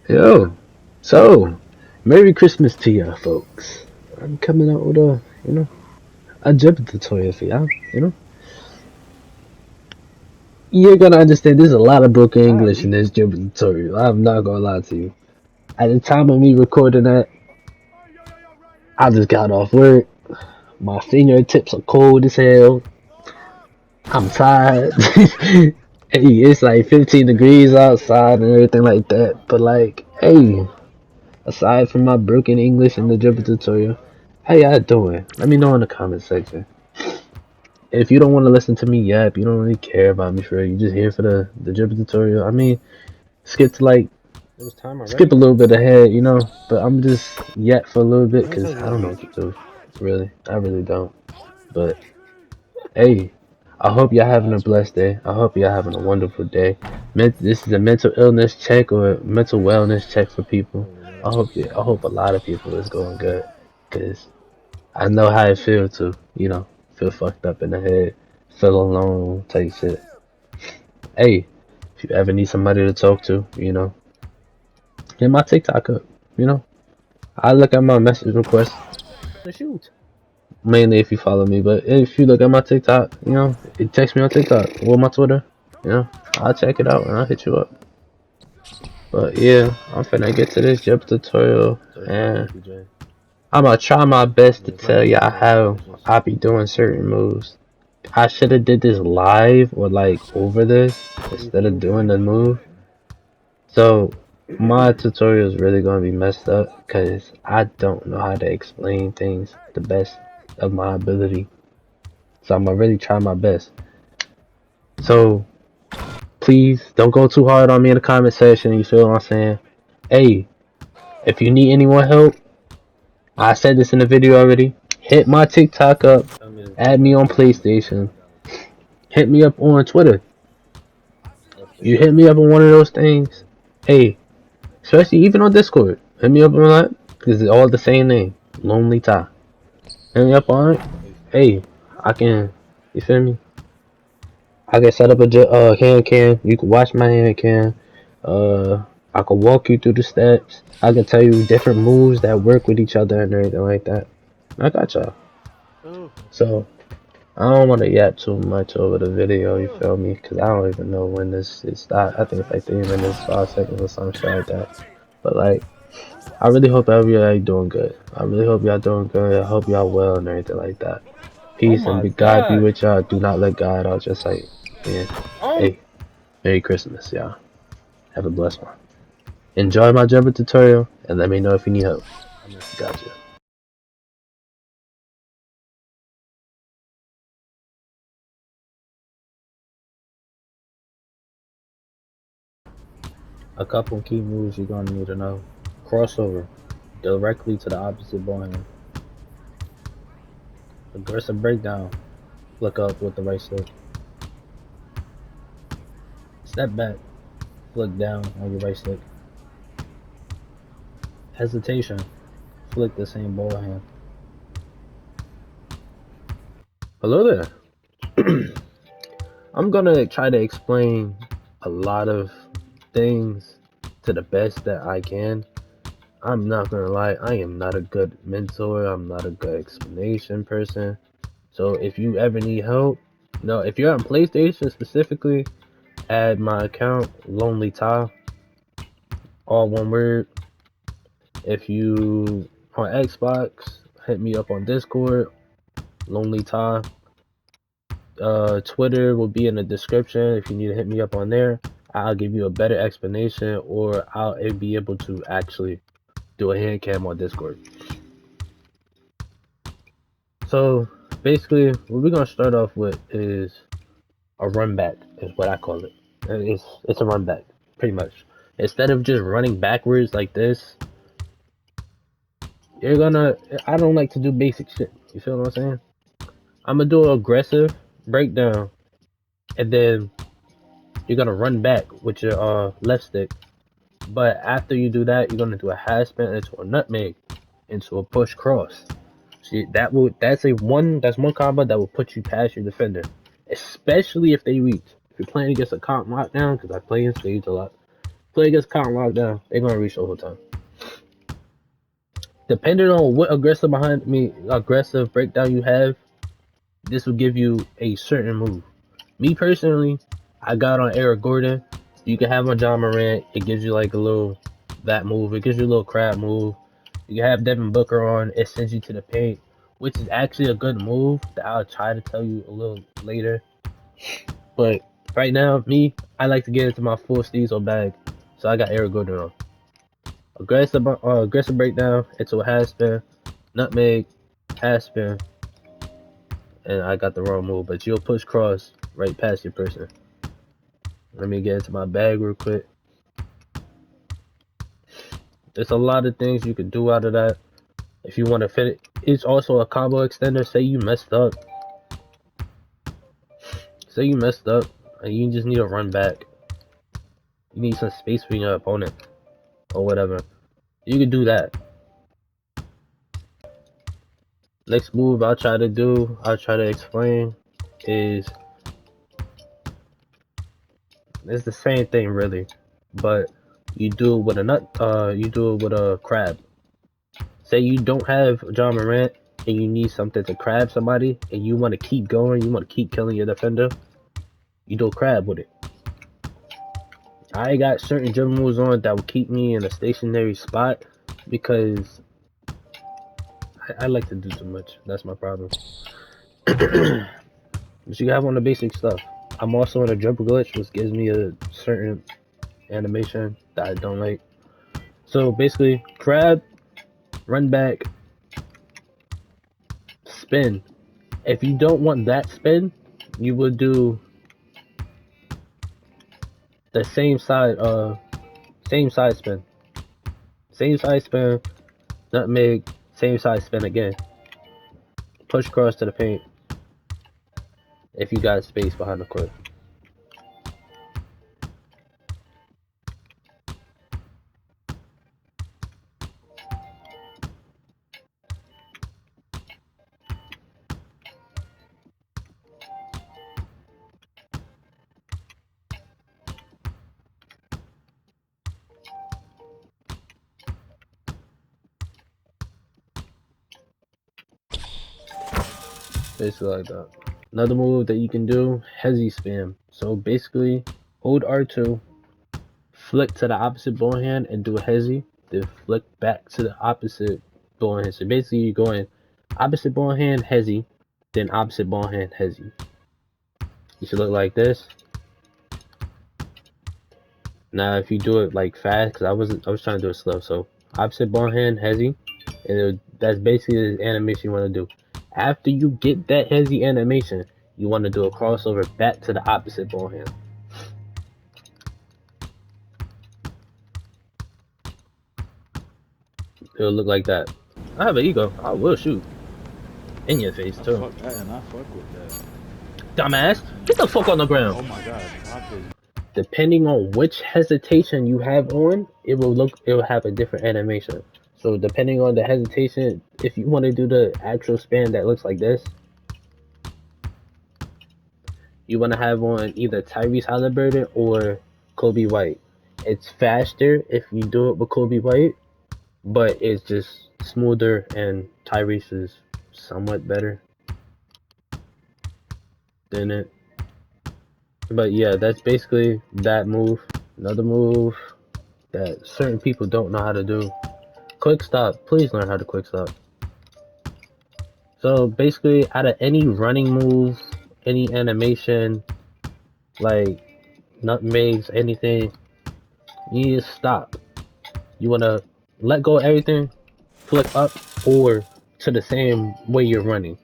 Yo, so Merry Christmas to ya, folks. I'm coming out with a Dribble tutorial for y'all. You're gonna understand. There's a lot of broken English in this Dribble tutorial. I'm not gonna lie to you. At the time of me recording that, I just got off work. My fingertips are cold as hell. I'm tired. Hey, it's like 15 degrees outside and everything like that. But like, hey, aside from my broken English in the Dribble tutorial, how y'all doing? Let me know in the comment section. If you don't want to listen to me yap, you don't really care about me for it. You just here for the Dribble tutorial. I mean, skip to like skip a little bit ahead, But I'm just yap for a little bit because I don't know what to do. Really, I really don't. But hey, I hope y'all having a blessed day. I hope y'all having a wonderful day. This is a mental illness check or a mental wellness check for people. I hope a lot of people is going good, cause I know how it feels to, feel fucked up in the head, feel alone, type shit. Hey, if you ever need somebody to talk to, hit my TikTok up. I look at my message requests. Shoot. Mainly if you follow me, but if you look at my TikTok, it text me on TikTok or my Twitter, I'll check it out and I'll hit you up. But yeah, I'm finna get to this Dribble tutorial and I'm gonna try my best to tell y'all how I be doing certain moves. I should have did this live or like over this instead of doing the move. So my tutorial is really gonna be messed up because I don't know how to explain things the best of my ability. So I'm gonna really try my best. So please don't go too hard on me in the comment section. You feel what I'm saying? Hey, if you need any more help, I said this in the video already. Hit my TikTok up. Add me on PlayStation. Hit me up on Twitter. You hit me up on one of those things. Hey, especially even on Discord. Hit me up on that because it's all the same name. Lonely Tie. Hit me up on it. Hey, I can. You feel me? I can set up a hand cam. You can watch my hand cam. I can walk you through the steps. I can tell you different moves that work with each other and everything like that. I got y'all. So I don't want to yap too much over the video. You feel me? Cause I don't even know when this is start. I think it's like 3 minutes, 5 seconds, or some shit like that. But like, I really hope everybody doing good. I really hope y'all doing good. I hope y'all well and everything like that. Peace and God be with y'all. Do not let God out. Just like, yeah. Hey, Merry Christmas, y'all. Have a blessed one. Enjoy my Dribble tutorial and let me know if you need help. Gotcha. A couple key moves you're gonna need to know. Crossover, directly to the opposite ball hand. Aggressive breakdown, flick up with the right stick. Step back, flick down on your right stick. Hesitation, flick the same ball hand. Hello there. I'm gonna try to explain a lot of things to the best that I can. I'm not gonna lie, I am not a good mentor, I'm not a good explanation person. So if you ever need help, no, if you're on PlayStation specifically, add my account, Lonely Tie, all one word. If you on Xbox, hit me up on Discord, Lonely Tie. Twitter will be in the description if you need to hit me up on there. I'll give you a better explanation, or I'll be able to actually do a hand cam on Discord. So basically, what we're gonna start off with is a run back, is what I call it. It's a run back, pretty much. Instead of just running backwards like this, you're gonna. I don't like to do basic shit. You feel what I'm saying? I'm gonna do an aggressive breakdown, and then you're gonna run back with your left stick. But after you do that, you're gonna do a half spin into a nutmeg, into a push cross. See, that's one combo that will put you past your defender, especially if they reach. If you're playing against a comp lockdown, because I play in SIGS a lot, player gets caught locked down, they're gonna reach the whole time. Depending on what aggressive breakdown you have, this will give you a certain move. Me personally, I got on Eric Gordon. You can have on John Morant. It gives you like a little that move. It gives you a little crab move. You can have Devin Booker on. It sends you to the paint, which is actually a good move that I'll try to tell you a little later. But right now, I like to get into my full Steezo bag, so I got Eric Gordon on. Aggressive breakdown into a half spin, nutmeg, half spin, and I got the wrong move, but you'll push cross right past your person. Let me get into my bag real quick. There's a lot of things you can do out of that if you want to fit it. It's also a combo extender. Say you messed up. And you just need to run back. You need some space for your opponent or whatever. You can do that. Next move I'll try to explain is it's the same thing really, but you do it with a crab. Say you don't have John Morant and you need something to crab somebody and you want to keep going, you want to keep killing your defender, you do a crab with it. I got certain dribble moves on that will keep me in a stationary spot because I like to do too much. That's my problem. But you have on the basic stuff. I'm also in a dribble glitch, which gives me a certain animation that I don't like. So basically, crab, run back, spin. If you don't want that spin, you would do the same side spin. Same side spin, nutmeg, same side spin again. Push cross to the paint if you got space behind the court. Basically like that. Another move that you can do, Hesi spam. So basically, hold R2, flick to the opposite ball hand and do a Hesi, then flick back to the opposite ball hand. So basically you're going opposite ball hand, Hesi, then opposite ball hand, Hesi. You should look like this. Now if you do it like fast, because I was trying to do it slow, so opposite ball hand, Hesi, and that's basically the animation you want to do. After you get that Hesi animation, you want to do a crossover back to the opposite ball hand. It'll look like that. I have an ego. I will shoot. In your face, too. Fuck that, and I fuck with that. Dumbass! Get the fuck on the ground! Oh my god, Depending on which hesitation you have on, it will have a different animation. So depending on the hesitation, if you want to do the actual span that looks like this, you want to have on either Tyrese Halliburton or Kobe White. It's faster if you do it with Kobe White, but it's just smoother and Tyrese is somewhat better than it. But yeah, that's basically that move. Another move that certain people don't know how to do. Quick stop. Please learn how to quick stop. So basically, out of any running move, any animation, like nutmegs, anything, you need to stop. You want to let go of everything, flick up or to the same way you're running.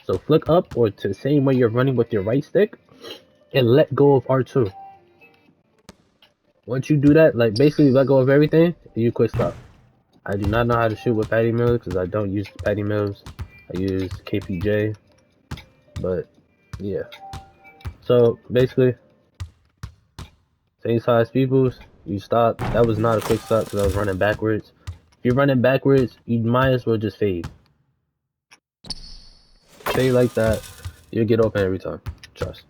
So flick up or to the same way you're running with your right stick and let go of R2. Once you do that, like basically let go of everything, you quick stop. I do not know how to shoot with Patty Mills because I don't use Patty Mills. I use KPJ. But yeah. So basically, same size peoples, you stop. That was not a quick stop because I was running backwards. If you're running backwards, you might as well just fade. Fade like that, you'll get open every time. Trust.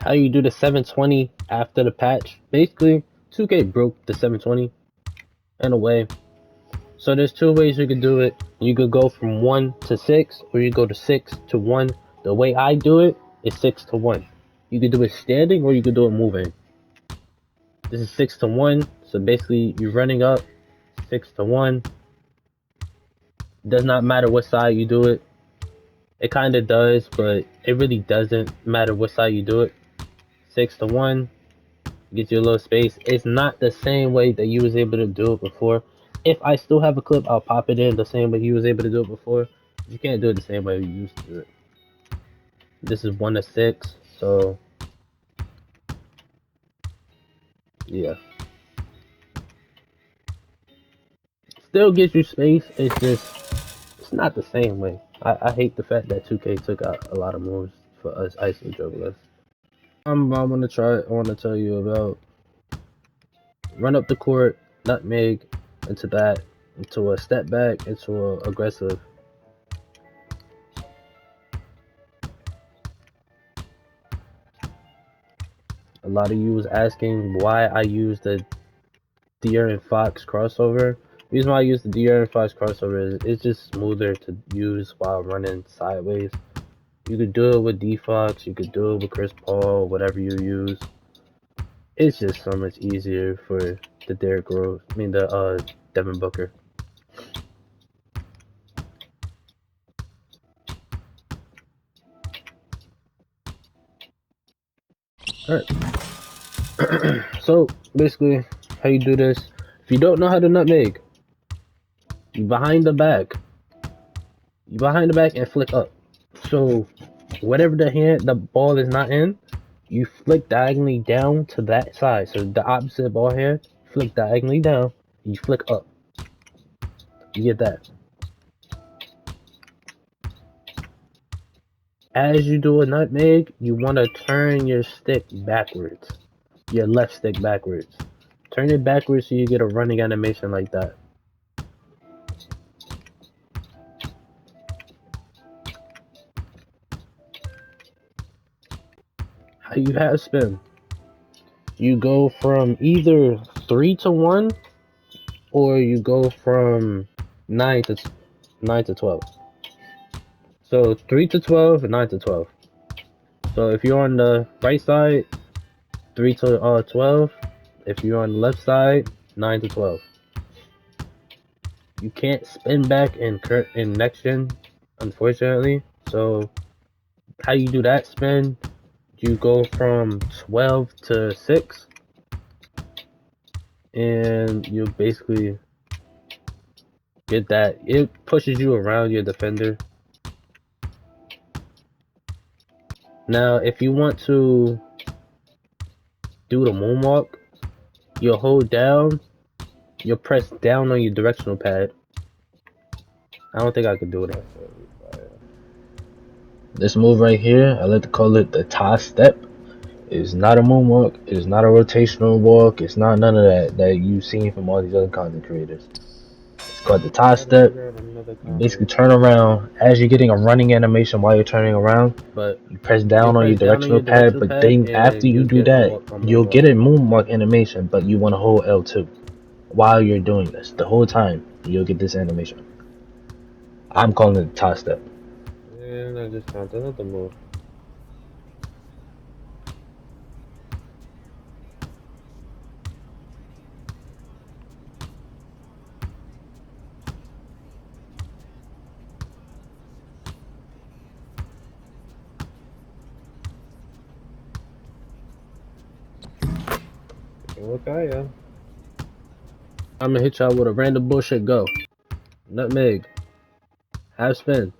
how you do the 720 after the patch. Basically, 2K broke the 720 in a way. So there's two ways you could do it. You could go from 1 to 6, or you go to 6 to 1. The way I do it is 6 to 1. You could do it standing, or you could do it moving. This is 6 to 1, so basically you're running up 6 to 1. Does not matter what side you do it. It kind of does, but it really doesn't matter what side you do it. 6 to 1. Get you a little space. It's not the same way that you was able to do it before. If I still have a clip, I'll pop it in the same way you was able to do it before. You can't do it the same way you used to do it. This is 1 to 6, so yeah. Still gives you space. It's just, it's not the same way. I hate the fact that 2K took out a lot of moves for us ISO dribblers. I want to tell you about run up the court, nutmeg into that, into a step back, into a aggressive. A lot of you was asking why I use the deer and fox crossover. The reason why I use the deer and fox crossover is it's just smoother to use while running sideways. You could do it with D-Fox, you could do it with Chris Paul, whatever you use. It's just so much easier for the Derrick Rose, the Devin Booker. Alright. So basically, how you do this, if you don't know how to nutmeg, you behind the back and flick up. So whatever the ball is not in, you flick diagonally down to that side. So the opposite ball hand, flick diagonally down, you flick up. You get that. As you do a nutmeg, you want to turn your stick backwards. Your left stick backwards. Turn it backwards so you get a running animation like that. How you have spin? You go from either 3 to 1, or you go from 9 to 12. So 3 to 12 and 9 to 12. So if you're on the right side, 3 to 12. If you're on the left side, 9 to 12. You can't spin back in next gen, unfortunately. So how you do that spin? You go from 12 to 6, and you basically get that. It pushes you around your defender. Now, if you want to do the moonwalk, you'll hold down, you'll press down on your directional pad. I don't think I could do that. This move right here, I like to call it the tie step. It is not a moonwalk, it is not a rotational walk, it's not none of that you've seen from all these other content creators. It's called the tie step. You basically turn around as you're getting a running animation while you're turning around, but you press down on your directional pad, but then after you do that, you'll get a moonwalk animation, but you want to hold L2 while you're doing this. The whole time, you'll get this animation. I'm calling it the tie step. And I just found another move. Okay, yeah. I'm gonna hit y'all with a random bullshit go. Nutmeg. Half spin.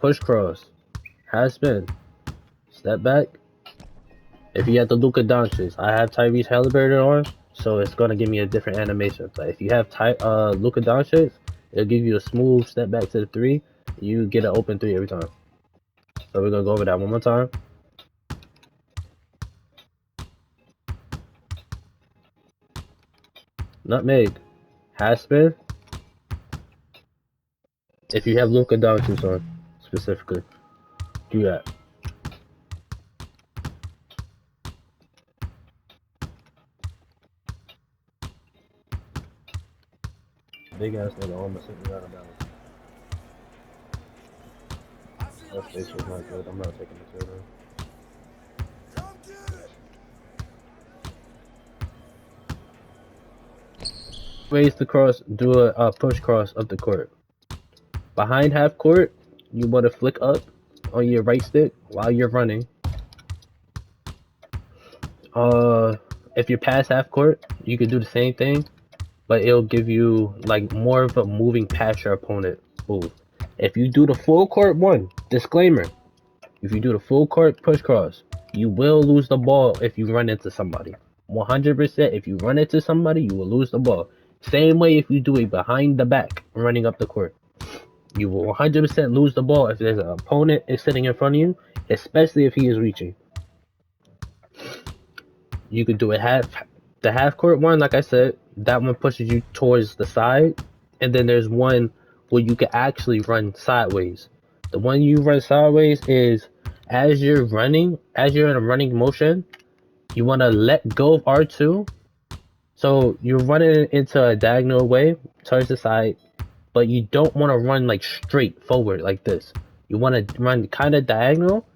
Push cross. Half spin. Step back. If you have the Luka Doncic, I have Tyrese Halliburton on, so it's gonna give me a different animation. So if you have Luka Doncic, it'll give you a smooth step back to the 3. You get an open 3 every time. So we're gonna go over that one more time. Nutmeg. Half spin. If you have Luka Doncic on, specifically, do that. Big ass nigga almost hit me out of balance. That space was not good. I'm not taking the turn. Ways to cross, do a push cross up the court. Behind half court, you want to flick up on your right stick while you're running. If you're past half court, you can do the same thing, but it'll give you like more of a moving past your opponent move. If you do the full court one, disclaimer, if you do the full court push cross, you will lose the ball if you run into somebody. 100%, if you run into somebody, you will lose the ball. Same way if you do it behind the back, running up the court. You will 100% lose the ball if there's an opponent is sitting in front of you, especially if he is reaching. You could do it the half court one, like I said, that one pushes you towards the side, and then there's one where you can actually run sideways. The one you run sideways is as you're running, as you're in a running motion, you want to let go of R2. So you're running into a diagonal way towards the side, but you don't want to run like straight forward like this. You want to run kind of diagonal,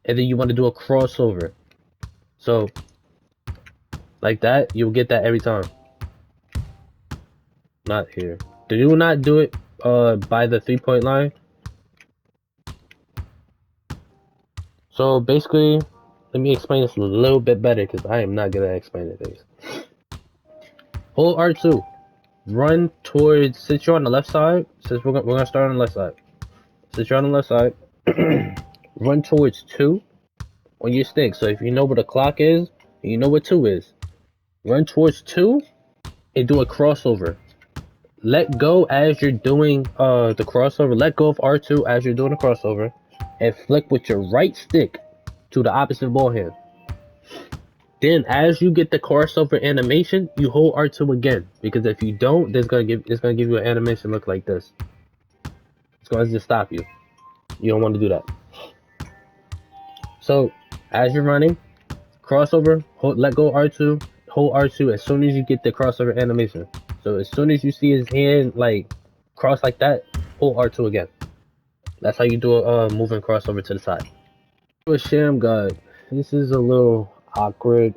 and then you want to do a crossover. So like that, you'll get that every time. Not here. Do not do it by the 3-point line. So basically, let me explain this a little bit better because I am not good at explaining things. Hold R2. Run towards, since you're on the left side, since we're gonna start on the left side. Since you're on the left side, run towards 2 on your stick. So if you know where the clock is, and you know where 2 is, run towards 2 and do a crossover. Let go as you're doing the crossover. Let go of R2 as you're doing the crossover, and flick with your right stick to the opposite ball hand. Then, as you get the crossover animation, you hold R2 again, because if you don't, it's gonna give you an animation look like this. It's gonna just stop you. You don't want to do that. So, as you're running, crossover, let go R2, hold R2 as soon as you get the crossover animation. So as soon as you see his hand like cross like that, hold R2 again. That's how you do a moving crossover to the side. A sham guard. This is a little awkward.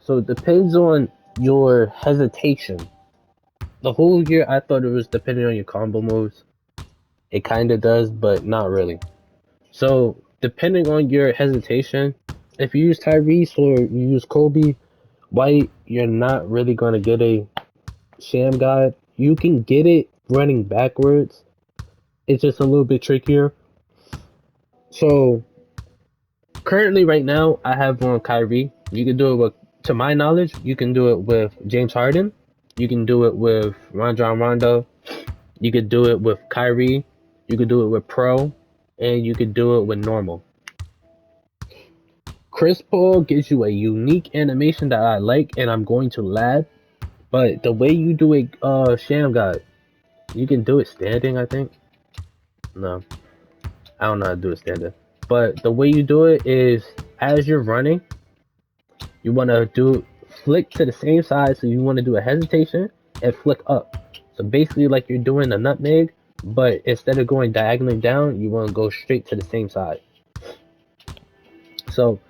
So it depends on your hesitation. The whole year I thought it was depending on your combo moves. It kinda does, but not really. So depending on your hesitation, if you use Tyrese or you use Kobe White, you're not really gonna get a sham guide. You can get it running backwards. It's just a little bit trickier. So currently right now I have on Kyrie. You can do it with, to my knowledge, you can do it with James Harden. You can do it with Rajon Rondo. You could do it with Kyrie. You could do it with Pro. And you could do it with normal. Chris Paul gives you a unique animation that I like and I'm going to lab. But the way you do a sham guide, you can do it standing, I think. No, I don't know how to do it standing. But the way you do it is as you're running, you want to do flick to the same side. So you want to do a hesitation and flick up. So basically like you're doing a nutmeg, but instead of going diagonally down, you want to go straight to the same side. So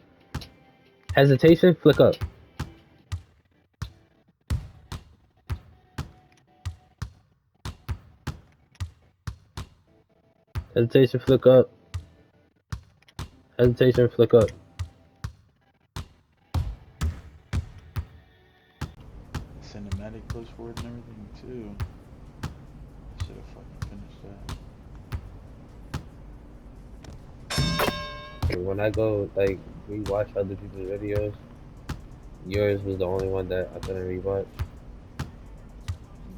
hesitation, flick up. Hesitation, flick up. Hesitation, flick up. Cinematic push forward and everything too. I should have fucking finished that. When I go like rewatch other people's videos, yours was the only one that I couldn't rewatch.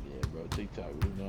Yeah, bro, TikTok was going.